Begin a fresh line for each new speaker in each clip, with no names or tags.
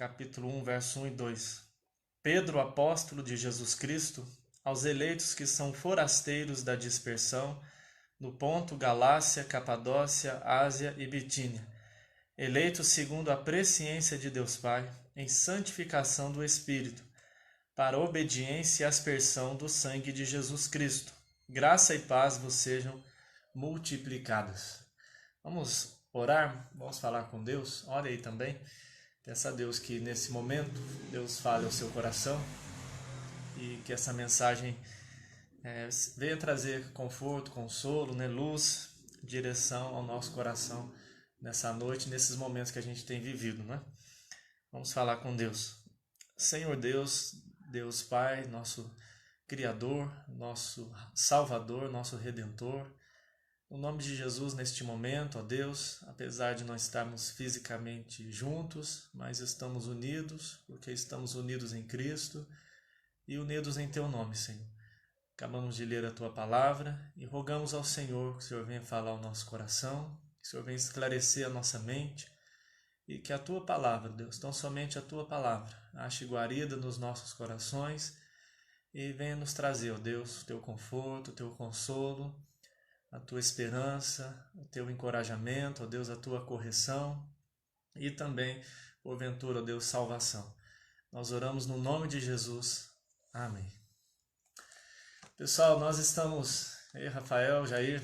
capítulo 1, verso 1 e 2. Pedro, apóstolo de Jesus Cristo, aos eleitos que são forasteiros da dispersão, no Ponto, Galácia, Capadócia, Ásia e Bitínia, eleitos segundo a presciência de Deus Pai, em santificação do Espírito, para a obediência e aspersão do sangue de Jesus Cristo. Graça e paz vos sejam multiplicadas. Vamos orar? Vamos falar com Deus? Ore aí também. Peça a Deus que nesse momento Deus fale ao seu coração e que essa mensagem venha trazer conforto, consolo, luz, direção ao nosso coração nessa noite, nesses momentos que a gente tem vivido, né? Vamos falar com Deus. Senhor Deus, Deus Pai, nosso Criador, nosso Salvador, nosso Redentor, no nome de Jesus, neste momento, ó Deus, apesar de não estarmos fisicamente juntos, mas estamos unidos, porque estamos unidos em Cristo e unidos em Teu nome, Senhor. Acabamos de ler a Tua palavra e rogamos ao Senhor que o Senhor venha falar ao nosso coração, que o Senhor venha esclarecer a nossa mente e que a Tua palavra, Deus, tão somente a Tua palavra, ache guarida nos nossos corações e venha nos trazer, ó Deus, o Teu conforto, o Teu consolo, a Tua esperança, o Teu encorajamento, ó Deus, a Tua correção e também, porventura, ó Deus, salvação. Nós oramos no nome de Jesus. Amém. Pessoal, nós estamos, Rafael, Jair,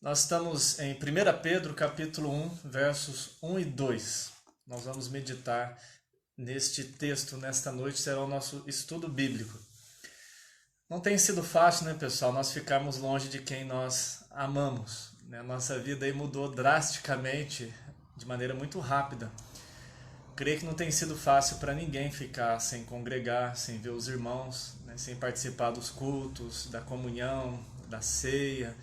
nós estamos em 1 Pedro, capítulo 1, versos 1 e 2. Nós vamos meditar neste texto, nesta noite, será o nosso estudo bíblico. Não tem sido fácil, né, pessoal, nós ficarmos longe de quem nós amamos, né? Nossa vida aí mudou drasticamente, de maneira muito rápida. Creio que não tem sido fácil para ninguém ficar sem congregar, sem ver os irmãos, né? Sem participar dos cultos, da comunhão, da ceia,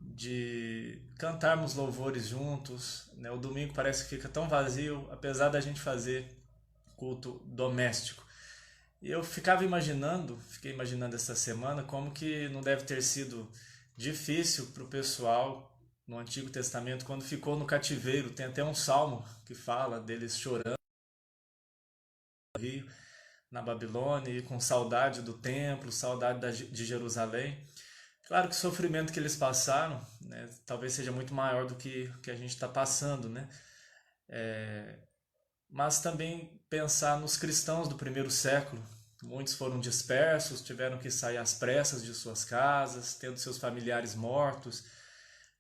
de cantarmos louvores juntos, né? O domingo parece que fica tão vazio, apesar da gente fazer culto doméstico. E eu fiquei imaginando essa semana como que não deve ter sido difícil para o pessoal no Antigo Testamento quando ficou no cativeiro. Tem até um salmo que fala deles chorando no rio, na Babilônia, e com saudade do templo, saudade de Jerusalém. Claro que o sofrimento que eles passaram, né, talvez seja muito maior do que a gente está passando, né? Mas também pensar nos cristãos do primeiro século. Muitos foram dispersos, tiveram que sair às pressas de suas casas, tendo seus familiares mortos,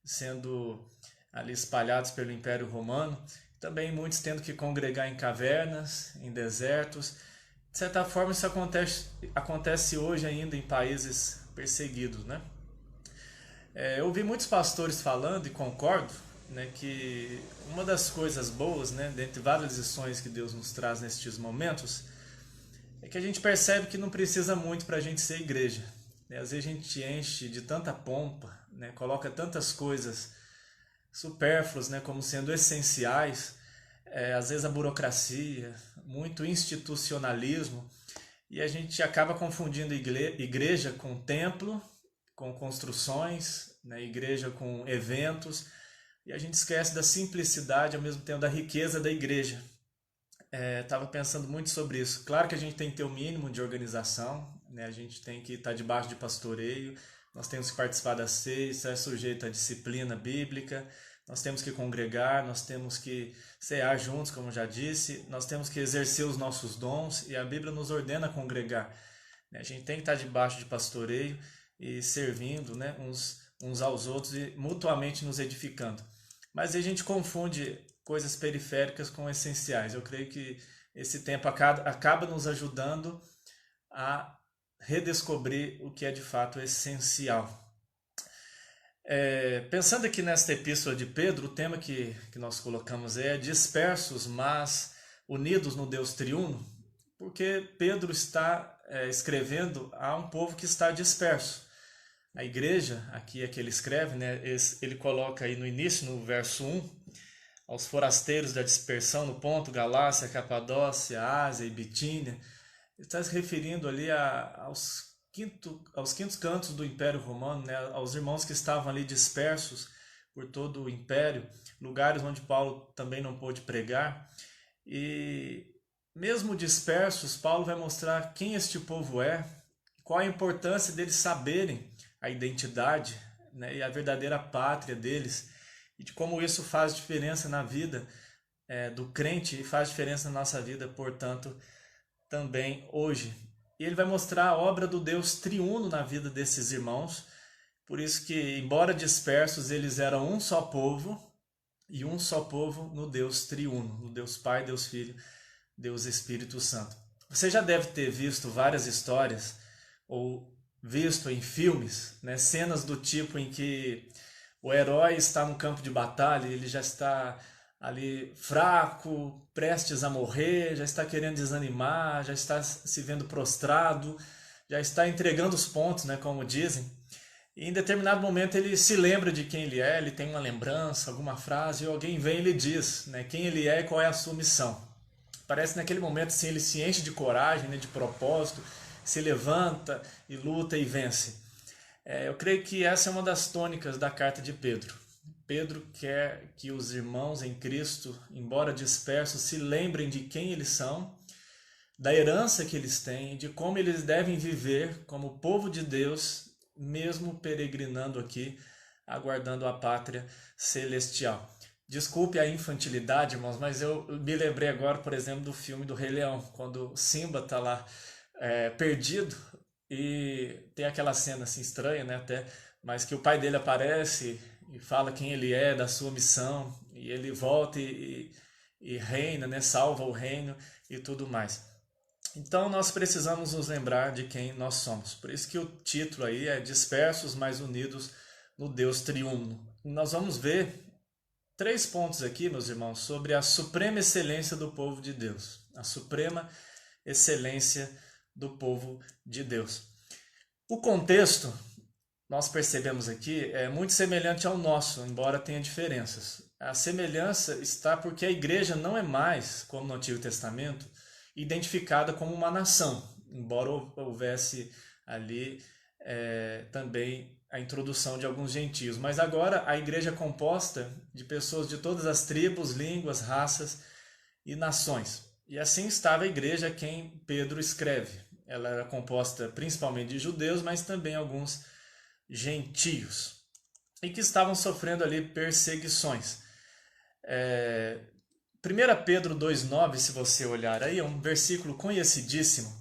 sendo ali espalhados pelo Império Romano. Também muitos tendo que congregar em cavernas, em desertos. De certa forma, isso acontece hoje ainda em países perseguidos, né? Eu ouvi muitos pastores falando, e concordo, né, que uma das coisas boas, né, dentre várias lições que Deus nos traz nestes momentos, é que a gente percebe que não precisa muito para a gente ser igreja, né? Às vezes a gente enche de tanta pompa, né, coloca tantas coisas supérfluas, né, como sendo essenciais, às vezes a burocracia, muito institucionalismo, e a gente acaba confundindo igreja com templo, com construções, né, igreja com eventos, e a gente esquece da simplicidade, ao mesmo tempo da riqueza da igreja. Estava pensando muito sobre isso. Claro que a gente tem que ter o mínimo de organização, né? A gente tem que estar debaixo de pastoreio, nós temos que participar da ceia, isso é sujeito à disciplina bíblica, nós temos que congregar, nós temos que cear juntos, como já disse, nós temos que exercer os nossos dons, e a Bíblia nos ordena congregar, né? A gente tem que estar debaixo de pastoreio e servindo, né, uns aos outros e mutuamente nos edificando. Mas a gente confunde coisas periféricas com essenciais. Eu creio que esse tempo acaba nos ajudando a redescobrir o que é de fato essencial. Pensando aqui nesta epístola de Pedro, o tema que nós colocamos é dispersos, mas unidos no Deus triuno, porque Pedro está escrevendo a um povo que está disperso. A igreja, aqui é que ele escreve, né, ele coloca aí no início, no verso 1, aos forasteiros da dispersão no Ponto, Galácia, Capadócia, Ásia e Bitínia. Ele está se referindo ali aos quintos cantos do Império Romano, né, aos irmãos que estavam ali dispersos por todo o Império, lugares onde Paulo também não pôde pregar. E mesmo dispersos, Paulo vai mostrar quem este povo é, qual a importância deles saberem a identidade, né, e a verdadeira pátria deles, e de como isso faz diferença na vida do crente e faz diferença na nossa vida, portanto, também hoje. E ele vai mostrar a obra do Deus triuno na vida desses irmãos, por isso que, embora dispersos, eles eram um só povo, e um só povo no Deus triuno, no Deus Pai, Deus Filho, Deus Espírito Santo. Você já deve ter visto várias histórias, ou visto em filmes, né, cenas do tipo em que o herói está no campo de batalha, ele já está ali fraco, prestes a morrer, já está querendo desanimar, já está se vendo prostrado, já está entregando os pontos, né, como dizem. E em determinado momento ele se lembra de quem ele é, ele tem uma lembrança, alguma frase, e alguém vem e lhe diz, né, quem ele é e qual é a sua missão. Parece que naquele momento assim, ele se enche de coragem, né, de propósito, se levanta e luta e vence. Eu creio que essa é uma das tônicas da carta de Pedro. Pedro quer que os irmãos em Cristo, embora dispersos, se lembrem de quem eles são, da herança que eles têm, de como eles devem viver como povo de Deus, mesmo peregrinando aqui, aguardando a pátria celestial. Desculpe a infantilidade, irmãos, mas eu me lembrei agora, por exemplo, do filme do Rei Leão, quando Simba está lá perdido e tem aquela cena assim estranha, né, até, mas que o pai dele aparece e fala quem ele é, da sua missão, e ele volta e reina, né, salva o reino e tudo mais. Então nós precisamos nos lembrar de quem nós somos. Por isso que o título aí é Dispersos, mas unidos no Deus triuno. E nós vamos ver 3 pontos aqui, meus irmãos, sobre a suprema excelência do povo de Deus. A suprema excelência do povo de Deus. O contexto, nós percebemos aqui, é muito semelhante ao nosso, embora tenha diferenças. A semelhança está porque a igreja não é mais, como no Antigo Testamento, identificada como uma nação, embora houvesse ali também a introdução de alguns gentios. Mas agora a igreja é composta de pessoas de todas as tribos, línguas, raças e nações. E assim estava a igreja a quem Pedro escreve. Ela era composta principalmente de judeus, mas também alguns gentios, e que estavam sofrendo ali perseguições. 1 Pedro 2,9, se você olhar aí, é um versículo conhecidíssimo,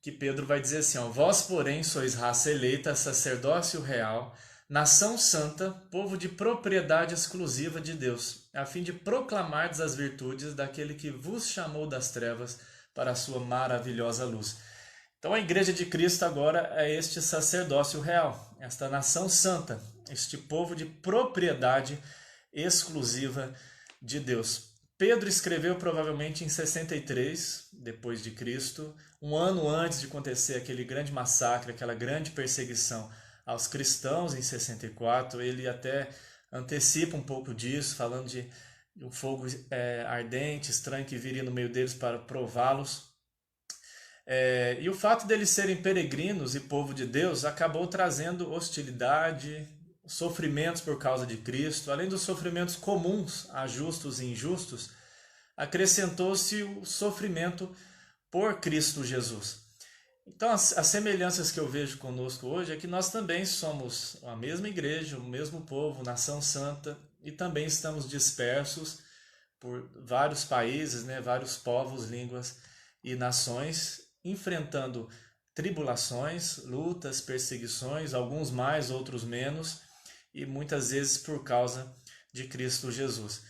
que Pedro vai dizer assim, ó, vós, porém, sois raça eleita, sacerdócio real, nação santa, povo de propriedade exclusiva de Deus, a fim de proclamardes as virtudes daquele que vos chamou das trevas para a sua maravilhosa luz. Então a igreja de Cristo agora é este sacerdócio real, esta nação santa, este povo de propriedade exclusiva de Deus. Pedro escreveu provavelmente em 63 depois de Cristo, um ano antes de acontecer aquele grande massacre, aquela grande perseguição aos cristãos em 64. Ele até antecipa um pouco disso, falando de um fogo ardente, estranho que viria no meio deles para prová-los. E o fato deles serem peregrinos e povo de Deus acabou trazendo hostilidade, sofrimentos por causa de Cristo, além dos sofrimentos comuns a justos e injustos, acrescentou-se o sofrimento por Cristo Jesus. Então as semelhanças que eu vejo conosco hoje é que nós também somos a mesma igreja, o mesmo povo, nação santa, e também estamos dispersos por vários países, né, vários povos, línguas e nações, enfrentando tribulações, lutas, perseguições, alguns mais, outros menos, e muitas vezes por causa de Cristo Jesus.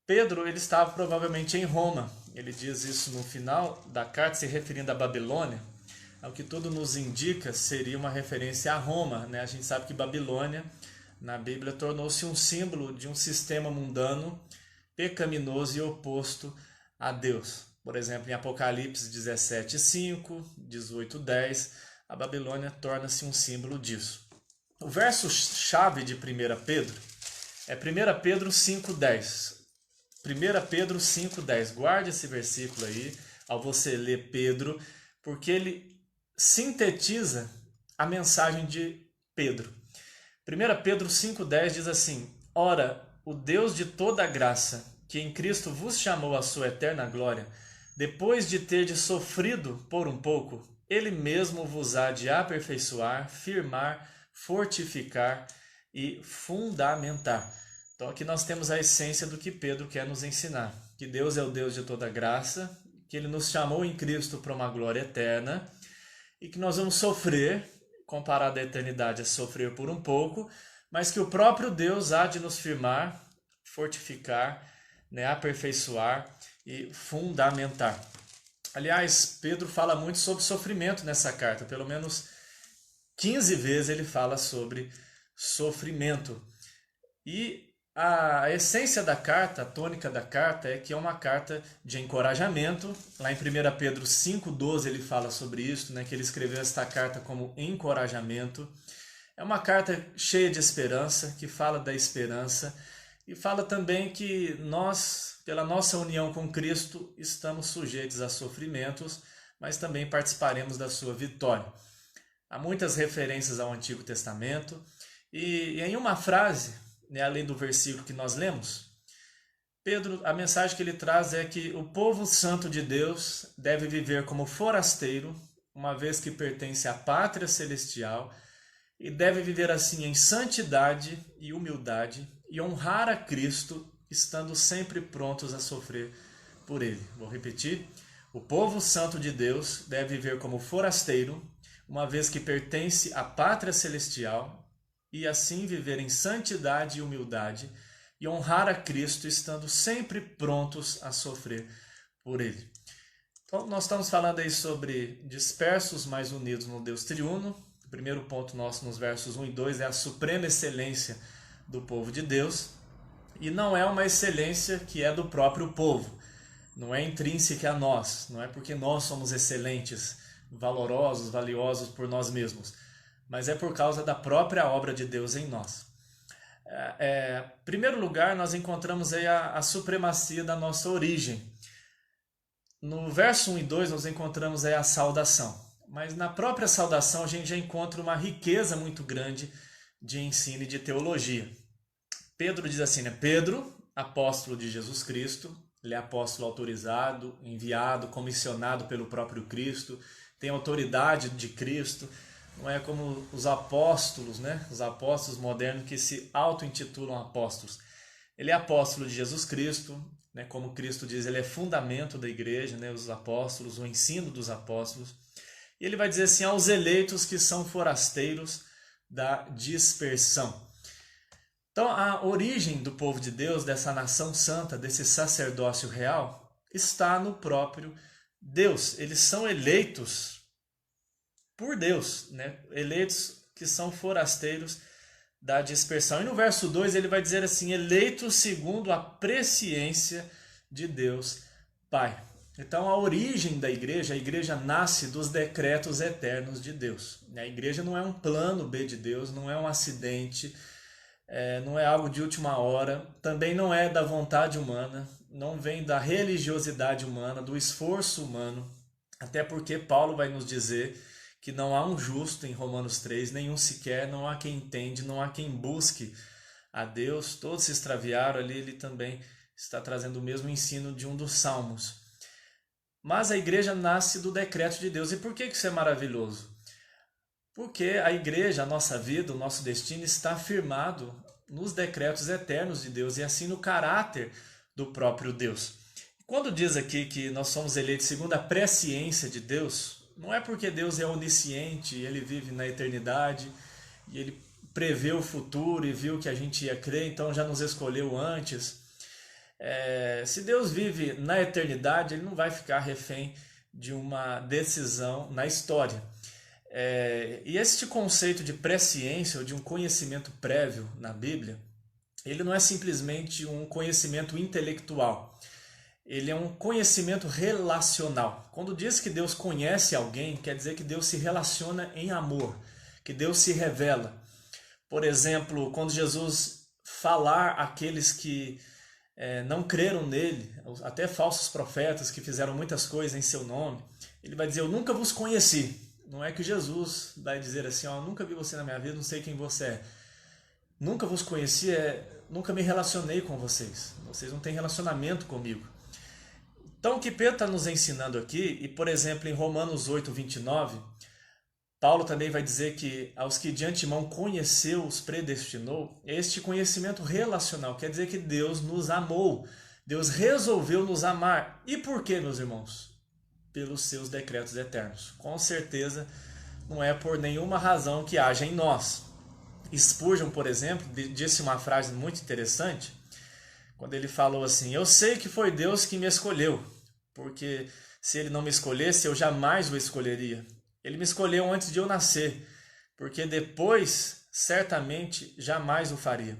Pedro, ele estava provavelmente em Roma. Ele diz isso no final da carta, se referindo à Babilônia. Ao que tudo nos indica, seria uma referência a Roma, né? A gente sabe que Babilônia, na Bíblia, tornou-se um símbolo de um sistema mundano, pecaminoso e oposto a Deus. Por exemplo, em Apocalipse 17:5, 18:10, a Babilônia torna-se um símbolo disso. O verso-chave de 1 Pedro é 1 Pedro 5:10. 1 Pedro 5:10. Guarde esse versículo aí ao você ler Pedro, porque ele sintetiza a mensagem de Pedro. 1 Pedro 5:10 diz assim: ora, o Deus de toda a graça, que em Cristo vos chamou à sua eterna glória, depois de terdes sofrido por um pouco, ele mesmo vos há de aperfeiçoar, firmar, fortificar e fundamentar. Então aqui nós temos a essência do que Pedro quer nos ensinar, que Deus é o Deus de toda graça, que Ele nos chamou em Cristo para uma glória eterna e que nós vamos sofrer, comparado à eternidade a sofrer por um pouco, mas que o próprio Deus há de nos firmar, fortificar, né, aperfeiçoar e fundamentar. Aliás, Pedro fala muito sobre sofrimento nessa carta, pelo menos 15 vezes ele fala sobre sofrimento. E a essência da carta, a tônica da carta é que é uma carta de encorajamento. Lá em 1 Pedro 5,12 ele fala sobre isso, né, que ele escreveu esta carta como encorajamento. É uma carta cheia de esperança, que fala da esperança e fala também que nós, pela nossa união com Cristo, estamos sujeitos a sofrimentos, mas também participaremos da sua vitória. Há muitas referências ao Antigo Testamento e em uma frase, né, além do versículo que nós lemos, Pedro, a mensagem que ele traz é que o povo santo de Deus deve viver como forasteiro, uma vez que pertence à pátria celestial, e deve viver assim em santidade e humildade e honrar a Cristo, estando sempre prontos a sofrer por Ele. Vou repetir. O povo santo de Deus deve viver como forasteiro, uma vez que pertence à pátria celestial, e assim viver em santidade e humildade e honrar a Cristo, estando sempre prontos a sofrer por Ele. Então, nós estamos falando aí sobre dispersos, mas unidos no Deus triuno. O primeiro ponto nosso nos versos 1 e 2 é a suprema excelência do povo de Deus. E não é uma excelência que é do próprio povo. Não é intrínseca a nós. Não é porque nós somos excelentes, valorosos, valiosos por nós mesmos. Mas é por causa da própria obra de Deus em nós. Em primeiro lugar, nós encontramos aí a supremacia da nossa origem. No verso 1 e 2, nós encontramos aí a saudação. Mas na própria saudação a gente já encontra uma riqueza muito grande de ensino e de teologia. Pedro diz assim, né? Pedro, apóstolo de Jesus Cristo, ele é apóstolo autorizado, enviado, comissionado pelo próprio Cristo, tem autoridade de Cristo, não é como os apóstolos, né? Os apóstolos modernos que se auto-intitulam apóstolos. Ele é apóstolo de Jesus Cristo, né? Como Cristo diz, ele é fundamento da igreja, né? Os apóstolos, o ensino dos apóstolos. E ele vai dizer assim, aos eleitos que são forasteiros da dispersão. Então, a origem do povo de Deus, dessa nação santa, desse sacerdócio real, está no próprio Deus. Eles são eleitos por Deus, né? Eleitos que são forasteiros da dispersão. E no verso 2 ele vai dizer assim, eleitos segundo a presciência de Deus Pai. Então, a origem da igreja, a igreja nasce dos decretos eternos de Deus. A igreja não é um plano B de Deus, não é um acidente, não é algo de última hora, também não é da vontade humana, não vem da religiosidade humana, do esforço humano, até porque Paulo vai nos dizer que não há um justo em Romanos 3, nenhum sequer, não há quem entende, não há quem busque a Deus, todos se extraviaram ali, ele também está trazendo o mesmo ensino de um dos salmos. Mas a igreja nasce do decreto de Deus. E por que isso é maravilhoso? Porque a igreja, a nossa vida, o nosso destino está firmado nos decretos eternos de Deus e assim no caráter do próprio Deus. Quando diz aqui que nós somos eleitos segundo a presciência de Deus, não é porque Deus é onisciente, ele vive na eternidade e ele prevê o futuro e viu que a gente ia crer, então já nos escolheu antes. Se Deus vive na eternidade, ele não vai ficar refém de uma decisão na história. E este conceito de presciência ou de um conhecimento prévio na Bíblia, ele não é simplesmente um conhecimento intelectual, ele é um conhecimento relacional. Quando diz que Deus conhece alguém, quer dizer que Deus se relaciona em amor, que Deus se revela. Por exemplo, quando Jesus falar àqueles que não creram nele, até falsos profetas que fizeram muitas coisas em seu nome, ele vai dizer, eu nunca vos conheci. Não é que Jesus vai dizer assim, nunca vi você na minha vida, não sei quem você é. Nunca vos conheci, nunca me relacionei com vocês. Vocês não têm relacionamento comigo. Então, o que Pedro está nos ensinando aqui, e por exemplo em Romanos 8, 29, Paulo também vai dizer que aos que de antemão conheceu, os predestinou. Este conhecimento relacional quer dizer que Deus nos amou. Deus resolveu nos amar. E por quê, meus irmãos? Pelos seus decretos eternos. Com certeza, não é por nenhuma razão que haja em nós. Spurgeon, por exemplo, disse uma frase muito interessante, quando ele falou assim: eu sei que foi Deus que me escolheu, porque se ele não me escolhesse, eu jamais o escolheria. Ele me escolheu antes de eu nascer, porque depois, certamente, jamais o faria.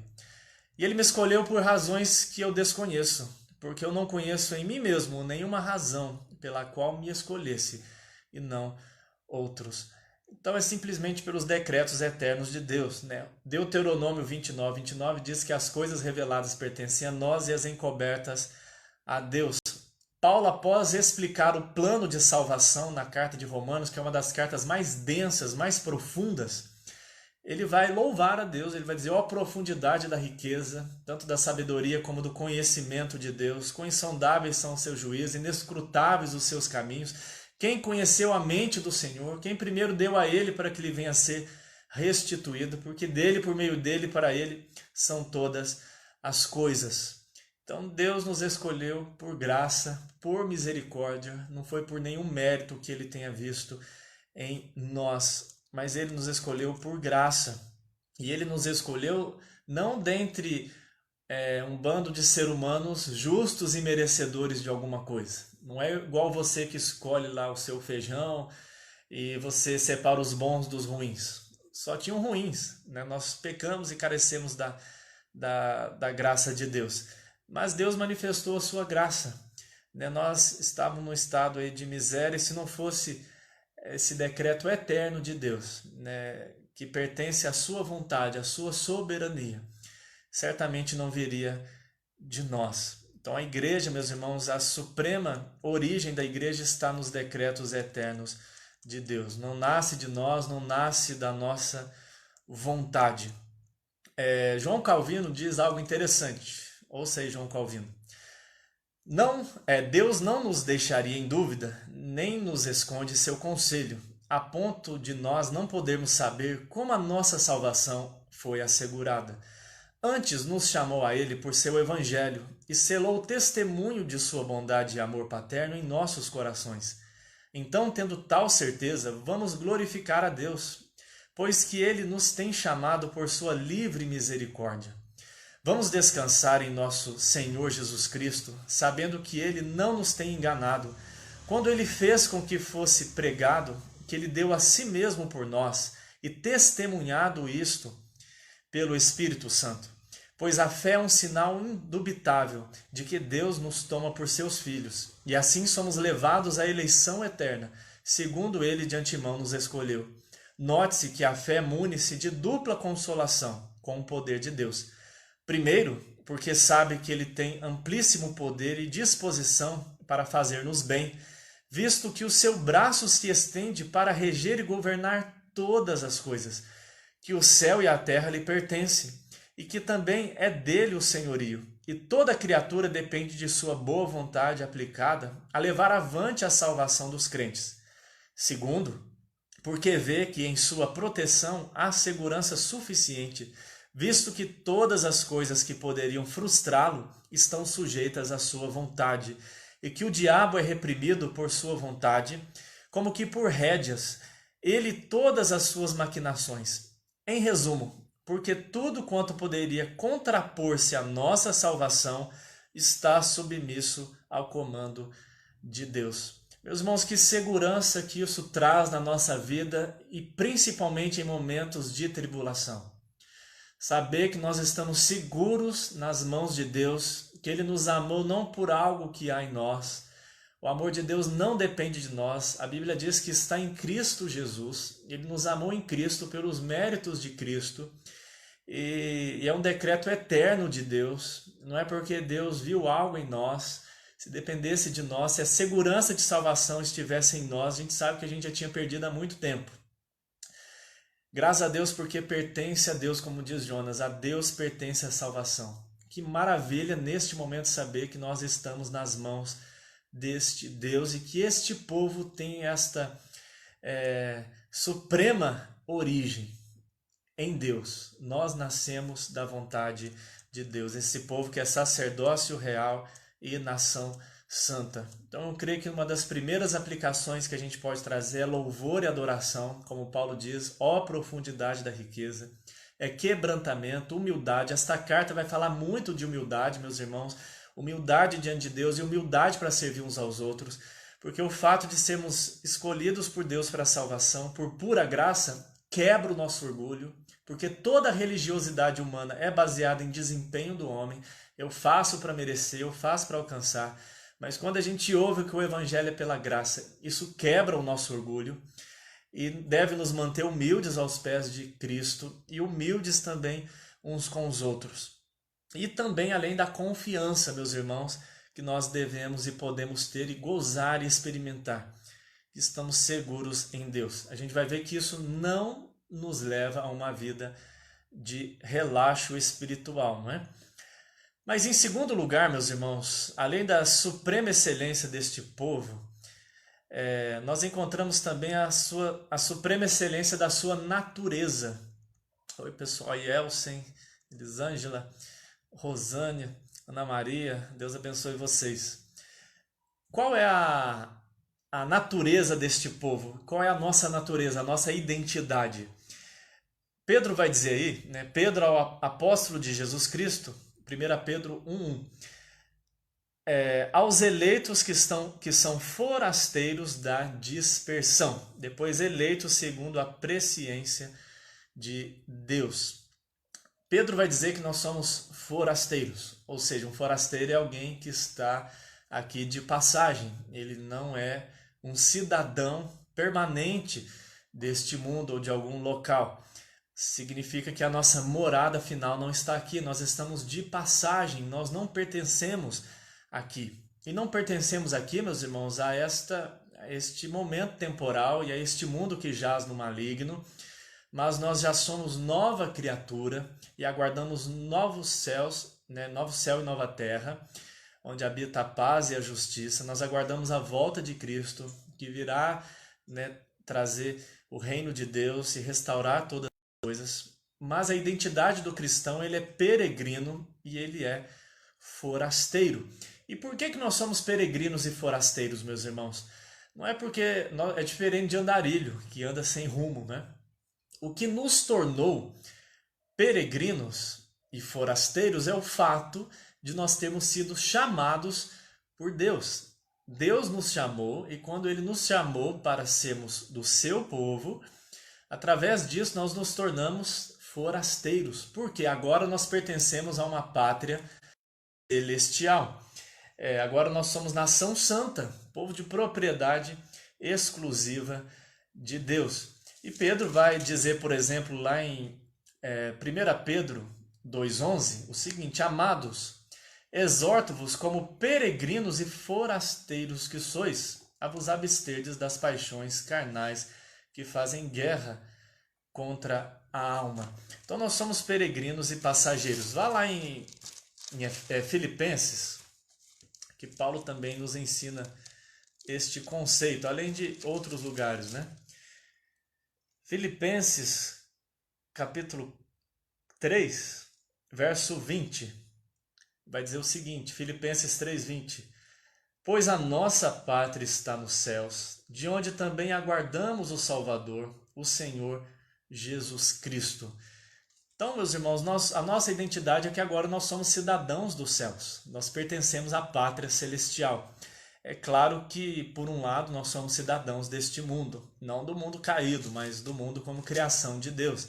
E ele me escolheu por razões que eu desconheço, porque eu não conheço em mim mesmo nenhuma razão pela qual me escolhesse, e não outros. Então é simplesmente pelos decretos eternos de Deus, né? Deuteronômio 29, 29 diz que as coisas reveladas pertencem a nós e as encobertas a Deus. Paulo, após explicar o plano de salvação na carta de Romanos, que é uma das cartas mais densas, mais profundas, ele vai louvar a Deus, ele vai dizer: ó profundidade da riqueza, tanto da sabedoria como do conhecimento de Deus, quão insondáveis são os seus juízos, inescrutáveis os seus caminhos. Quem conheceu a mente do Senhor, quem primeiro deu a ele para que ele venha a ser restituído, porque dele, por meio dele, para ele são todas as coisas. Então Deus nos escolheu por graça, por misericórdia, não foi por nenhum mérito que ele tenha visto em nós, mas ele nos escolheu por graça. E ele nos escolheu não dentre um bando de seres humanos justos e merecedores de alguma coisa. Não é igual você que escolhe lá o seu feijão e você separa os bons dos ruins. Só tinham ruins, né? Nós pecamos e carecemos da graça de Deus. Mas Deus manifestou a sua graça, né? Nós estávamos num estado aí de miséria, e se não fosse esse decreto eterno de Deus, né, que pertence à sua vontade, à sua soberania, certamente não viria de nós. Então a igreja, meus irmãos, a suprema origem da igreja está nos decretos eternos de Deus. Não nasce de nós, não nasce da nossa vontade. João Calvino diz algo interessante. Ouça aí, João Calvino. Deus não nos deixaria em dúvida, nem nos esconde seu conselho, a ponto de nós não podermos saber como a nossa salvação foi assegurada. Antes nos chamou a ele por seu evangelho e selou o testemunho de sua bondade e amor paterno em nossos corações. Então, tendo tal certeza, vamos glorificar a Deus, pois que ele nos tem chamado por sua livre misericórdia. Vamos descansar em nosso Senhor Jesus Cristo, sabendo que ele não nos tem enganado, quando ele fez com que fosse pregado, que ele deu a si mesmo por nós, e testemunhado isto pelo Espírito Santo. Pois a fé é um sinal indubitável de que Deus nos toma por seus filhos, e assim somos levados à eleição eterna, segundo ele de antemão nos escolheu. Note-se que a fé mune-se de dupla consolação com o poder de Deus. Primeiro, porque sabe que ele tem amplíssimo poder e disposição para fazer-nos bem, visto que o seu braço se estende para reger e governar todas as coisas, que o céu e a terra lhe pertencem, e que também é dele o senhorio, e toda criatura depende de sua boa vontade aplicada a levar avante a salvação dos crentes. Segundo, porque vê que em sua proteção há segurança suficiente, visto que todas as coisas que poderiam frustrá-lo estão sujeitas à sua vontade, e que o diabo é reprimido por sua vontade, como que por rédeas, ele todas as suas maquinações. Em resumo, porque tudo quanto poderia contrapor-se à nossa salvação está submisso ao comando de Deus. Meus irmãos, que segurança que isso traz na nossa vida, e principalmente em momentos de tribulação. Saber que nós estamos seguros nas mãos de Deus, que ele nos amou não por algo que há em nós. O amor de Deus não depende de nós. A Bíblia diz que está em Cristo Jesus. Ele nos amou em Cristo pelos méritos de Cristo. E é um decreto eterno de Deus. Não é porque Deus viu algo em nós. Se dependesse de nós, se a segurança de salvação estivesse em nós, a gente sabe que a gente já tinha perdido há muito tempo. Graças a Deus, porque pertence a Deus, como diz Jonas, a Deus pertence a salvação. Que maravilha neste momento saber que nós estamos nas mãos deste Deus e que este povo tem esta suprema origem em Deus. Nós nascemos da vontade de Deus, esse povo que é sacerdócio real e nação santa. Então eu creio que uma das primeiras aplicações que a gente pode trazer é louvor e adoração, como Paulo diz, ó profundidade da riqueza, é quebrantamento, humildade. Esta carta vai falar muito de humildade, meus irmãos, humildade diante de Deus e humildade para servir uns aos outros, porque o fato de sermos escolhidos por Deus para a salvação, por pura graça, quebra o nosso orgulho, porque toda religiosidade humana é baseada em desempenho do homem. Eu faço para merecer, eu faço para alcançar. Mas quando a gente ouve que o evangelho é pela graça, isso quebra o nosso orgulho e deve nos manter humildes aos pés de Cristo e humildes também uns com os outros. E também além da confiança, meus irmãos, que nós devemos e podemos ter e gozar e experimentar. Estamos seguros em Deus. A gente vai ver que isso não nos leva a uma vida de relaxo espiritual, não é? Mas em segundo lugar, meus irmãos, além da suprema excelência deste povo, nós encontramos também a suprema excelência da sua natureza. Oi pessoal, Yelsen, Elisângela, Rosânia, Ana Maria, Deus abençoe vocês. Qual é a natureza deste povo? Qual é a nossa natureza, a nossa identidade? Pedro vai dizer aí, né? Pedro, apóstolo de Jesus Cristo, 1 Pedro 1,1, aos eleitos que são forasteiros da dispersão, depois eleitos segundo a presciência de Deus. Pedro vai dizer que nós somos forasteiros, ou seja, um forasteiro é alguém que está aqui de passagem, ele não é um cidadão permanente deste mundo ou de algum local. Significa que a nossa morada final não está aqui, nós estamos de passagem, nós não pertencemos aqui. E não pertencemos aqui, meus irmãos, a este momento temporal e a este mundo que jaz no maligno, mas nós já somos nova criatura e aguardamos novos céus, né, novo céu e nova terra, onde habita a paz e a justiça. Nós aguardamos a volta de Cristo, que virá, né, trazer o reino de Deus e restaurar todas as coisas. Mas a identidade do cristão, ele é peregrino e ele é forasteiro. E por que nós somos peregrinos e forasteiros, meus irmãos? Não é porque é diferente de andarilho, que anda sem rumo, né? O que nos tornou peregrinos e forasteiros é o fato de nós termos sido chamados por Deus. Deus nos chamou e quando Ele nos chamou para sermos do seu povo, através disso nós nos tornamos forasteiros, porque agora nós pertencemos a uma pátria celestial. Agora nós somos nação santa, povo de propriedade exclusiva de Deus. E Pedro vai dizer, por exemplo, lá em 1 Pedro 2,11, o seguinte: amados, exorto-vos como peregrinos e forasteiros que sois, a vos absterdes das paixões carnais que fazem guerra contra a alma. Então nós somos peregrinos e passageiros. Vá lá em Filipenses, que Paulo também nos ensina este conceito, além de outros lugares, né? Filipenses, capítulo 3, verso 20, vai dizer o seguinte, Filipenses 3:20, pois a nossa pátria está nos céus, de onde também aguardamos o Salvador, o Senhor Jesus Cristo. Então, meus irmãos, a nossa identidade é que agora nós somos cidadãos dos céus, nós pertencemos à pátria celestial. É claro que, por um lado, nós somos cidadãos deste mundo, não do mundo caído, mas do mundo como criação de Deus.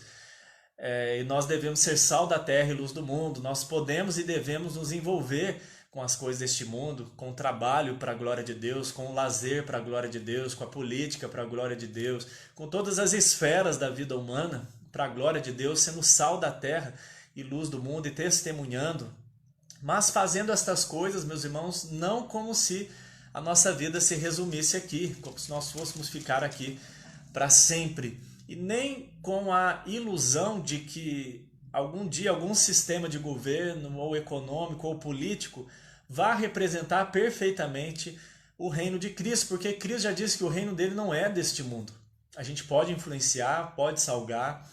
E nós devemos ser sal da terra e luz do mundo, nós podemos e devemos nos envolver com as coisas deste mundo, com o trabalho para a glória de Deus, com o lazer para a glória de Deus, com a política para a glória de Deus, com todas as esferas da vida humana para a glória de Deus, sendo sal da terra e luz do mundo e testemunhando, mas fazendo estas coisas, meus irmãos, não como se a nossa vida se resumisse aqui, como se nós fôssemos ficar aqui para sempre, e nem com a ilusão de que algum dia algum sistema de governo ou econômico ou político vá representar perfeitamente o reino de Cristo, porque Cristo já disse que o reino dele não é deste mundo. A gente pode influenciar, pode salgar,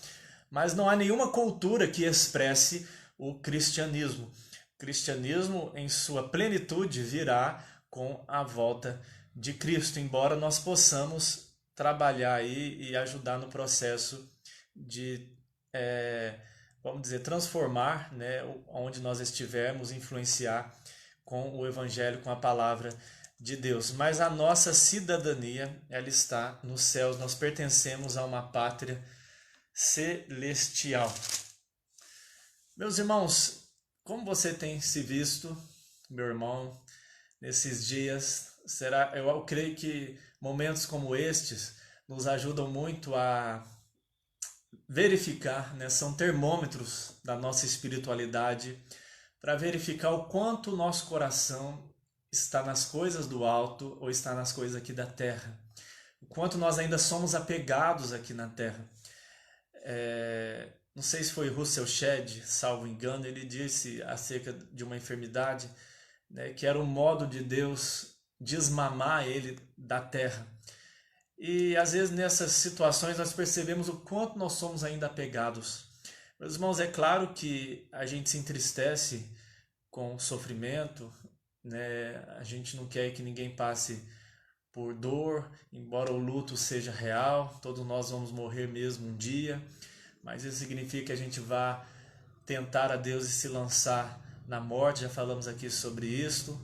mas não há nenhuma cultura que expresse o cristianismo. O cristianismo, em sua plenitude, virá com a volta de Cristo, embora nós possamos trabalhar aí e ajudar no processo de, vamos dizer, transformar, né, onde nós estivermos, influenciar com o Evangelho, com a palavra de Deus. Mas a nossa cidadania, ela está nos céus, nós pertencemos a uma pátria celestial. Meus irmãos, como você tem se visto, meu irmão, nesses dias? Eu creio que momentos como estes nos ajudam muito a verificar, né? São termômetros da nossa espiritualidade para verificar o quanto o nosso coração está nas coisas do alto ou está nas coisas aqui da terra. O quanto nós ainda somos apegados aqui na terra. Não sei se foi Russell Shedd, salvo engano, ele disse acerca de uma enfermidade, né, que era o modo de Deus desmamar ele da terra. E às vezes nessas situações nós percebemos o quanto nós somos ainda apegados. Meus irmãos, é claro que a gente se entristece com o sofrimento, né? A gente não quer que ninguém passe por dor, embora o luto seja real, todos nós vamos morrer mesmo um dia, mas isso significa que a gente vá tentar a Deus e se lançar na morte, já falamos aqui sobre isso.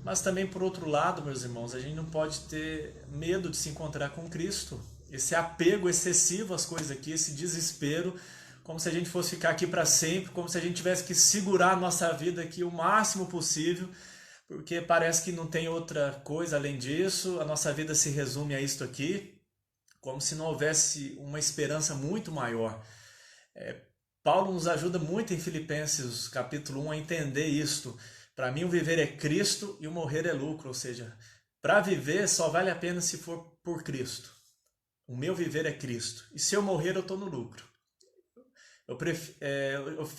Mas também, por outro lado, meus irmãos, a gente não pode ter medo de se encontrar com Cristo. Esse apego excessivo às coisas aqui, esse desespero, como se a gente fosse ficar aqui para sempre, como se a gente tivesse que segurar a nossa vida aqui o máximo possível, porque parece que não tem outra coisa além disso, a nossa vida se resume a isto aqui, como se não houvesse uma esperança muito maior. Paulo nos ajuda muito em Filipenses capítulo 1 a entender isto. Para mim o viver é Cristo e o morrer é lucro, ou seja, para viver só vale a pena se for por Cristo. O meu viver é Cristo, e se eu morrer eu estou no lucro.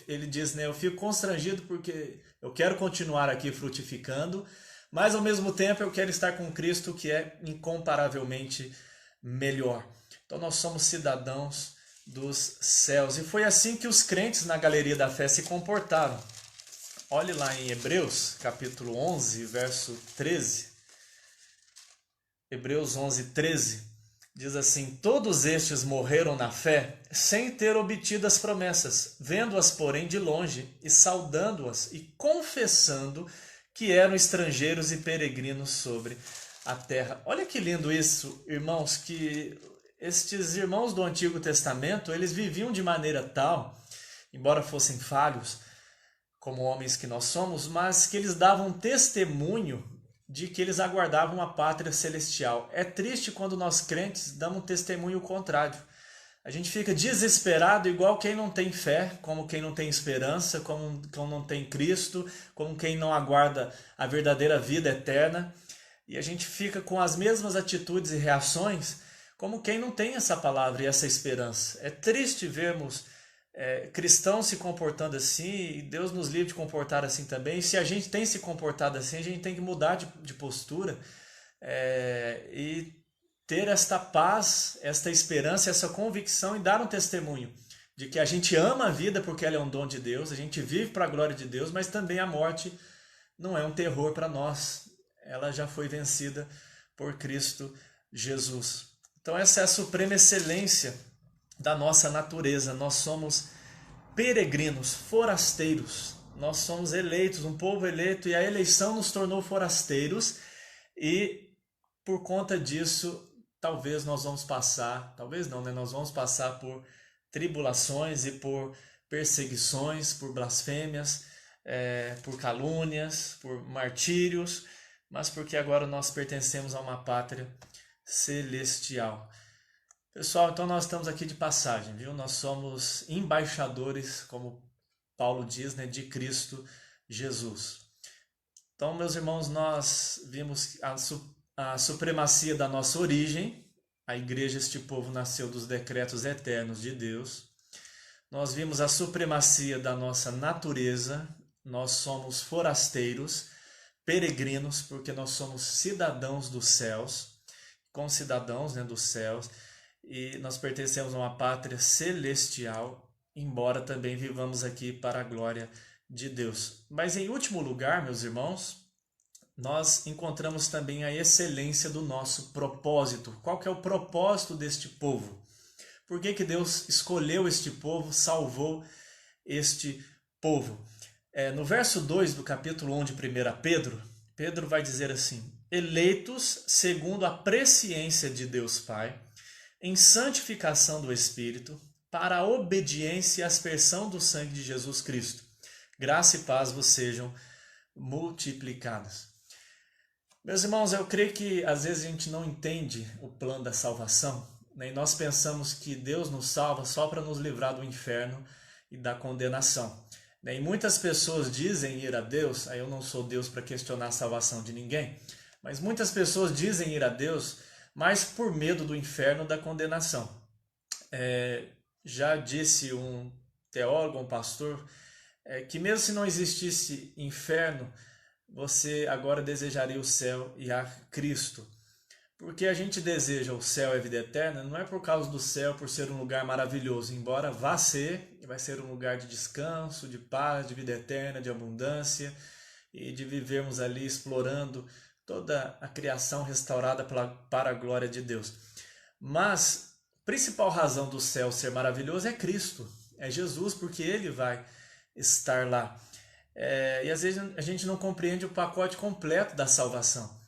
Ele diz, né, eu fico constrangido porque eu quero continuar aqui frutificando, mas ao mesmo tempo eu quero estar com Cristo, que é incomparavelmente melhor. Então nós somos cidadãos dos céus, e foi assim que os crentes na galeria da fé se comportaram. Olhe lá em Hebreus, capítulo 11, verso 13. Hebreus 11, 13. Diz assim: todos estes morreram na fé, sem ter obtido as promessas, vendo-as, porém, de longe, e saudando-as, e confessando que eram estrangeiros e peregrinos sobre a terra. Olha que lindo isso, irmãos, que estes irmãos do Antigo Testamento, eles viviam de maneira tal, embora fossem falhos, como homens que nós somos, mas que eles davam testemunho de que eles aguardavam uma pátria celestial. É triste quando nós crentes damos um testemunho contrário. A gente fica desesperado igual quem não tem fé, como quem não tem esperança, como quem não tem Cristo, como quem não aguarda a verdadeira vida eterna. E a gente fica com as mesmas atitudes e reações como quem não tem essa palavra e essa esperança. É triste vermos cristãos se comportando assim, e Deus nos livre de comportar assim também. E se a gente tem se comportado assim, a gente tem que mudar de postura e ter esta paz, esta esperança, essa convicção e dar um testemunho de que a gente ama a vida porque ela é um dom de Deus, a gente vive para a glória de Deus, mas também a morte não é um terror para nós. Ela já foi vencida por Cristo Jesus. Então essa é a suprema excelência da nossa natureza. Nós somos peregrinos, forasteiros. Nós somos eleitos, um povo eleito, e a eleição nos tornou forasteiros, e por conta disso, talvez nós vamos passar, talvez não, né? Nós vamos passar por tribulações e por perseguições, por blasfêmias, por calúnias, por martírios, mas porque agora nós pertencemos a uma pátria celestial. Pessoal, então nós estamos aqui de passagem, viu? Nós somos embaixadores, como Paulo diz, né, de Cristo Jesus. Então, meus irmãos, nós vimos a supremacia da nossa origem. A igreja, este povo, nasceu dos decretos eternos de Deus. Nós vimos a supremacia da nossa natureza. Nós somos forasteiros, peregrinos, porque nós somos cidadãos dos céus, concidadãos, né, dos céus, e nós pertencemos a uma pátria celestial, embora também vivamos aqui para a glória de Deus. Mas em último lugar, meus irmãos, nós encontramos também a excelência do nosso propósito. Qual que é o propósito deste povo? Por que que Deus escolheu este povo, salvou este povo? No verso 2 do capítulo 1 de 1 Pedro, Pedro vai dizer assim: eleitos segundo a presciência de Deus Pai, em santificação do Espírito, para a obediência e aspersão do sangue de Jesus Cristo. Graça e paz vos sejam multiplicadas. Meus irmãos, eu creio que às vezes a gente não entende o plano da salvação, né? E nós pensamos que Deus nos salva só para nos livrar do inferno e da condenação, né? E muitas pessoas dizem ir a Deus, aí eu não sou Deus para questionar a salvação de ninguém, mas muitas pessoas dizem ir a Deus mais por medo do inferno e da condenação. Já disse um teólogo, um pastor, que mesmo se não existisse inferno, você agora desejaria o céu e a Cristo. Porque a gente deseja o céu e a vida eterna, não é por causa do céu, por ser um lugar maravilhoso, embora vai ser um lugar de descanso, de paz, de vida eterna, de abundância, e de vivermos ali explorando toda a criação restaurada para a glória de Deus. Mas a principal razão do céu ser maravilhoso é Cristo, é Jesus, porque Ele vai estar lá. E às vezes a gente não compreende o pacote completo da salvação.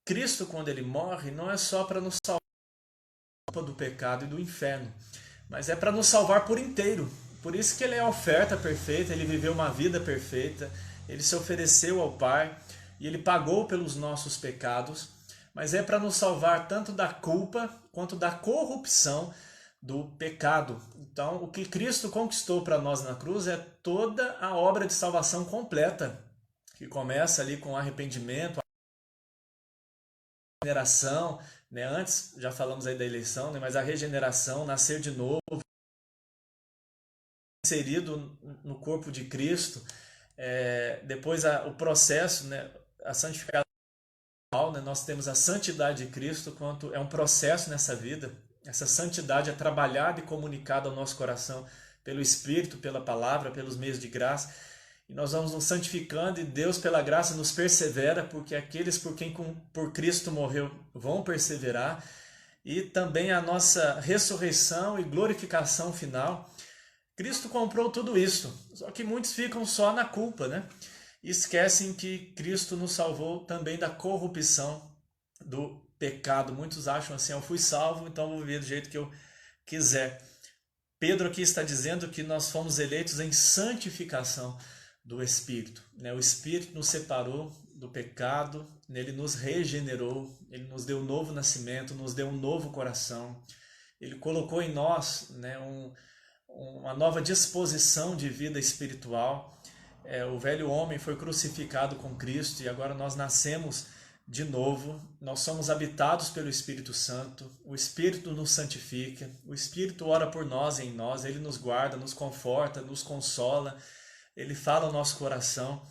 Cristo, quando Ele morre, não é só para nos salvar do pecado e do inferno, mas é para nos salvar por inteiro. Por isso que Ele é a oferta perfeita, Ele viveu uma vida perfeita, Ele se ofereceu ao Pai e Ele pagou pelos nossos pecados, mas é para nos salvar tanto da culpa quanto da corrupção do pecado. Então, o que Cristo conquistou para nós na cruz é toda a obra de salvação completa, que começa ali com arrependimento, a regeneração, né? Antes, já falamos aí da eleição, né? Mas a regeneração, nascer de novo, inserido no corpo de Cristo, depois o processo, né? A santificação, né? Nós temos a santidade de Cristo, quanto é um processo nessa vida. Essa santidade é trabalhada e comunicada ao nosso coração pelo Espírito, pela palavra, pelos meios de graça. E nós vamos nos santificando e Deus, pela graça, nos persevera, porque aqueles por quem por Cristo morreu vão perseverar. E também a nossa ressurreição e glorificação final. Cristo comprou tudo isso, só que muitos ficam só na culpa, né? E esquecem que Cristo nos salvou também da corrupção do pecado. Muitos acham assim: eu fui salvo, então vou viver do jeito que eu quiser. Pedro aqui está dizendo que nós fomos eleitos em santificação do Espírito, né? O Espírito nos separou do pecado, ele nos regenerou, ele nos deu um novo nascimento, nos deu um novo coração, ele colocou em nós, né, uma nova disposição de vida espiritual. O velho homem foi crucificado com Cristo e agora nós nascemos de novo, nós somos habitados pelo Espírito Santo, o Espírito nos santifica, o Espírito ora por nós e em nós, ele nos guarda, nos conforta, nos consola, ele fala ao nosso coração.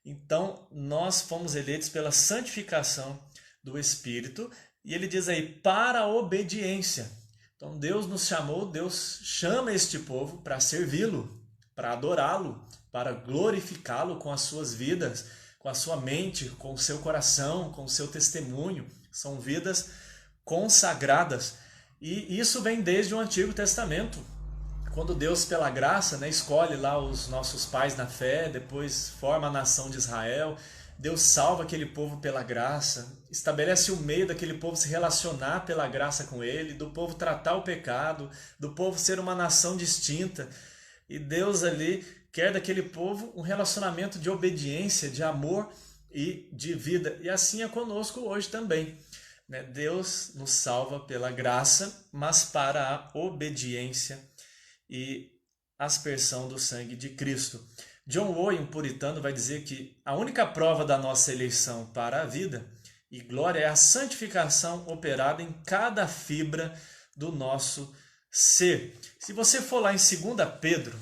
Então, nós fomos eleitos pela santificação do Espírito, e ele diz aí, para a obediência. Então, Deus nos chamou, Deus chama este povo para servi-lo, para adorá-lo, para glorificá-lo com as suas vidas, com a sua mente, com o seu coração, com o seu testemunho. São vidas consagradas. E isso vem desde o Antigo Testamento, quando Deus, pela graça, né, escolhe lá os nossos pais na fé, depois forma a nação de Israel. Deus salva aquele povo pela graça, estabelece o meio daquele povo se relacionar pela graça com ele, do povo tratar o pecado, do povo ser uma nação distinta. E Deus ali quer daquele povo um relacionamento de obediência, de amor e de vida. E assim é conosco hoje também, né? Deus nos salva pela graça, mas para a obediência e aspersão do sangue de Cristo. John Owen, um puritano, vai dizer que a única prova da nossa eleição para a vida e glória é a santificação operada em cada fibra do nosso ser. Se você for lá em 2 Pedro,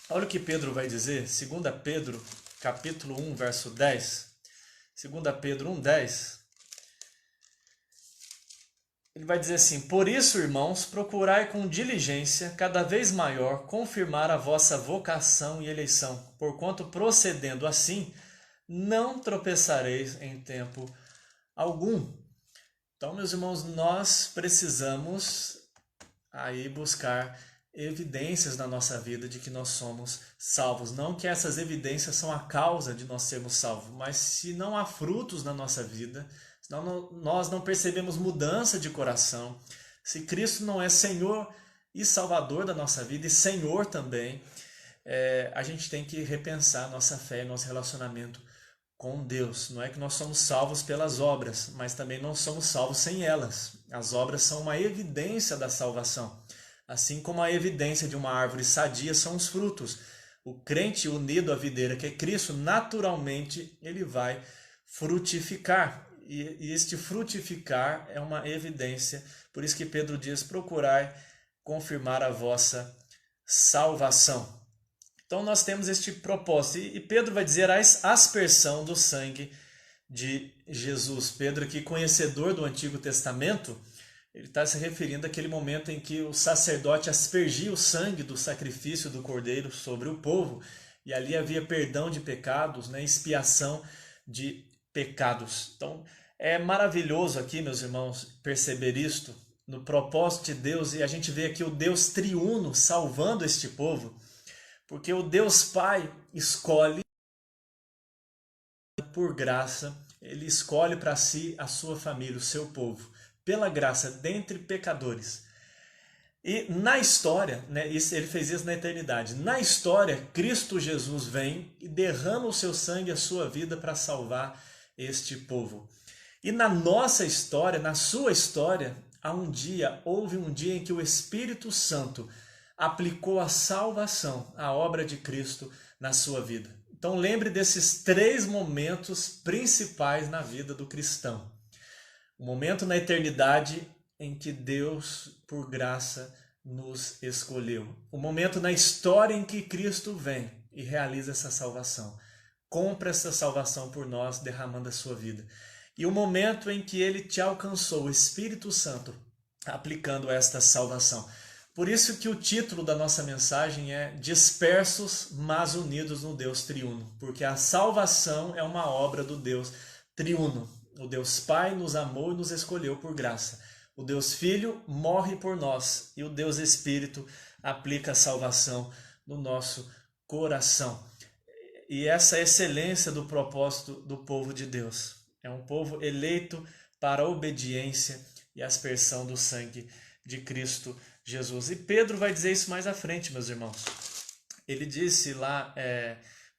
olha o que Pedro vai dizer, 2 Pedro, capítulo 1, verso 10. 2 Pedro 1,10, ele vai dizer assim: por isso, irmãos, procurai com diligência cada vez maior confirmar a vossa vocação e eleição, porquanto procedendo assim, não tropeçareis em tempo algum. Então, meus irmãos, nós precisamos aí buscar evidências na nossa vida de que nós somos salvos. Não que essas evidências são a causa de nós sermos salvos, mas se não há frutos na nossa vida, se nós não percebemos mudança de coração, se Cristo não é Senhor e Salvador da nossa vida e Senhor também, a gente tem que repensar nossa fé e nosso relacionamento com Deus. Não é que nós somos salvos pelas obras, mas também não somos salvos sem elas. As obras são uma evidência da salvação. Assim como a evidência de uma árvore sadia são os frutos. O crente unido à videira que é Cristo, naturalmente ele vai frutificar. E este frutificar é uma evidência. Por isso que Pedro diz: procurai confirmar a vossa salvação. Então nós temos este propósito. E Pedro vai dizer a aspersão do sangue de Jesus. Pedro, aqui conhecedor do Antigo Testamento, ele está se referindo àquele momento em que o sacerdote aspergia o sangue do sacrifício do cordeiro sobre o povo, e ali havia perdão de pecados, né, expiação de pecados. Então é maravilhoso aqui, meus irmãos, perceber isto no propósito de Deus, e a gente vê aqui o Deus triuno salvando este povo, porque o Deus Pai escolhe por graça, ele escolhe para si a sua família, o seu povo, pela graça, dentre pecadores. E na história, né, ele fez isso na eternidade. Na história, Cristo Jesus vem e derrama o seu sangue, a sua vida, para salvar este povo. E na nossa história, na sua história, houve um dia em que o Espírito Santo aplicou a salvação, a obra de Cristo na sua vida. Então lembre desses 3 momentos principais na vida do cristão. O momento na eternidade em que Deus, por graça, nos escolheu. O momento na história em que Cristo vem e realiza essa salvação. Compra essa salvação por nós, derramando a sua vida. E o momento em que ele te alcançou, o Espírito Santo, aplicando esta salvação. Por isso que o título da nossa mensagem é Dispersos, mas unidos no Deus triuno. Porque a salvação é uma obra do Deus triuno. O Deus Pai nos amou e nos escolheu por graça. O Deus Filho morre por nós. E o Deus Espírito aplica a salvação no nosso coração. E essa é a excelência do propósito do povo de Deus. É um povo eleito para a obediência e a aspersão do sangue de Cristo Jesus. E Pedro vai dizer isso mais à frente, meus irmãos. Ele disse lá,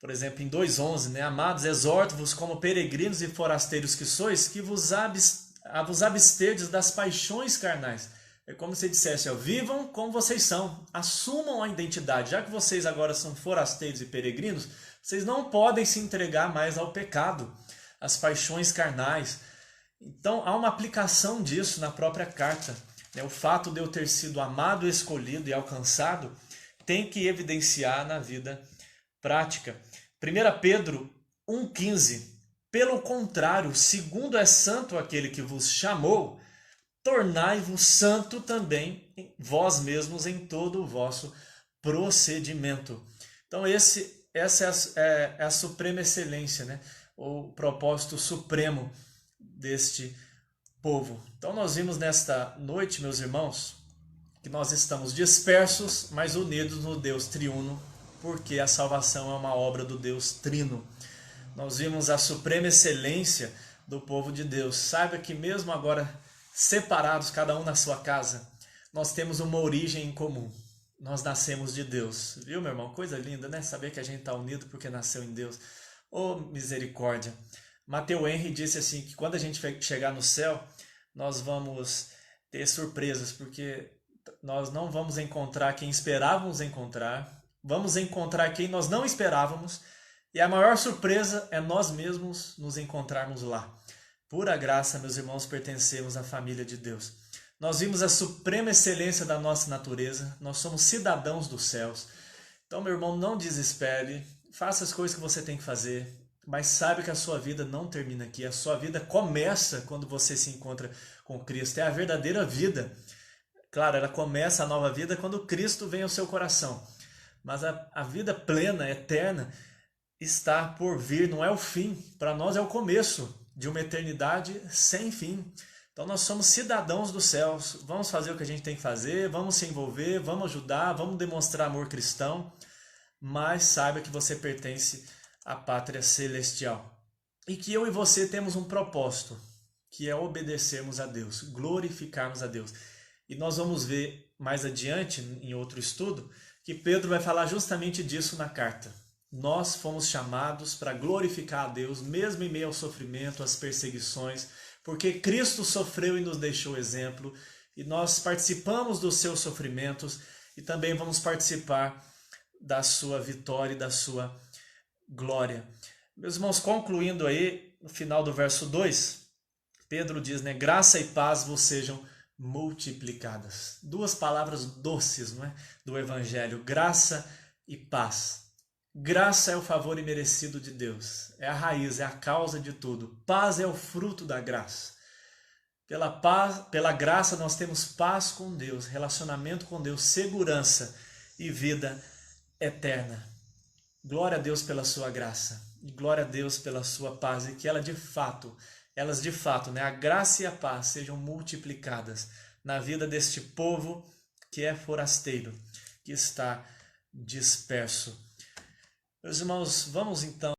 por exemplo, em 2,11, né? Amados, exorto-vos como peregrinos e forasteiros que sois, que vos absterdes das paixões carnais. É como se dissesse, vivam como vocês são, assumam a identidade. Já que vocês agora são forasteiros e peregrinos, vocês não podem se entregar mais ao pecado, às paixões carnais. Então há uma aplicação disso na própria carta. O fato de eu ter sido amado, escolhido e alcançado tem que evidenciar na vida prática. 1 Pedro 1,15. Pelo contrário, segundo é santo aquele que vos chamou, tornai-vos santo também vós mesmos em todo o vosso procedimento. Então essa é a suprema excelência, né? O propósito supremo deste povo. Então nós vimos nesta noite, meus irmãos, que nós estamos dispersos, mas unidos no Deus triuno, porque a salvação é uma obra do Deus trino. Nós vimos a suprema excelência do povo de Deus. Saiba que mesmo agora separados, cada um na sua casa, nós temos uma origem em comum. Nós nascemos de Deus. Viu, meu irmão? Coisa linda, né? Saber que a gente está unido porque nasceu em Deus. Oh, misericórdia! Matthew Henry disse assim, que quando a gente chegar no céu, nós vamos ter surpresas, porque nós não vamos encontrar quem esperávamos encontrar, vamos encontrar quem nós não esperávamos, e a maior surpresa é nós mesmos nos encontrarmos lá. Pura graça, meus irmãos, pertencemos à família de Deus. Nós vimos a suprema excelência da nossa natureza, nós somos cidadãos dos céus. Então, meu irmão, não desespere, faça as coisas que você tem que fazer, Mas saiba que a sua vida não termina aqui. A sua vida começa quando você se encontra com Cristo. É a verdadeira vida. Claro, ela começa a nova vida quando Cristo vem ao seu coração. Mas a vida plena, eterna, está por vir, não é o fim. Para nós é o começo de uma eternidade sem fim. Então nós somos cidadãos dos céus. Vamos fazer o que a gente tem que fazer, vamos se envolver, vamos ajudar, vamos demonstrar amor cristão. Mas saiba que você pertence à pátria celestial. E que eu e você temos um propósito, que é obedecermos a Deus, glorificarmos a Deus. E nós vamos ver mais adiante, em outro estudo, que Pedro vai falar justamente disso na carta. Nós fomos chamados para glorificar a Deus, mesmo em meio ao sofrimento, às perseguições, porque Cristo sofreu e nos deixou exemplo, e nós participamos dos seus sofrimentos e também vamos participar da sua vitória e da sua glória. Meus irmãos, concluindo aí, no final do verso 2, Pedro diz, né, graça e paz vos sejam multiplicadas. Duas palavras doces, não é? Do Evangelho, graça e paz. Graça é o favor imerecido de Deus, é a raiz, é a causa de tudo. Paz é o fruto da graça. Pela graça nós temos paz com Deus, relacionamento com Deus, segurança e vida eterna. Glória a Deus pela sua graça e glória a Deus pela sua paz, e que elas de fato, né, a graça e a paz sejam multiplicadas na vida deste povo que é forasteiro, que está disperso. Meus irmãos, vamos então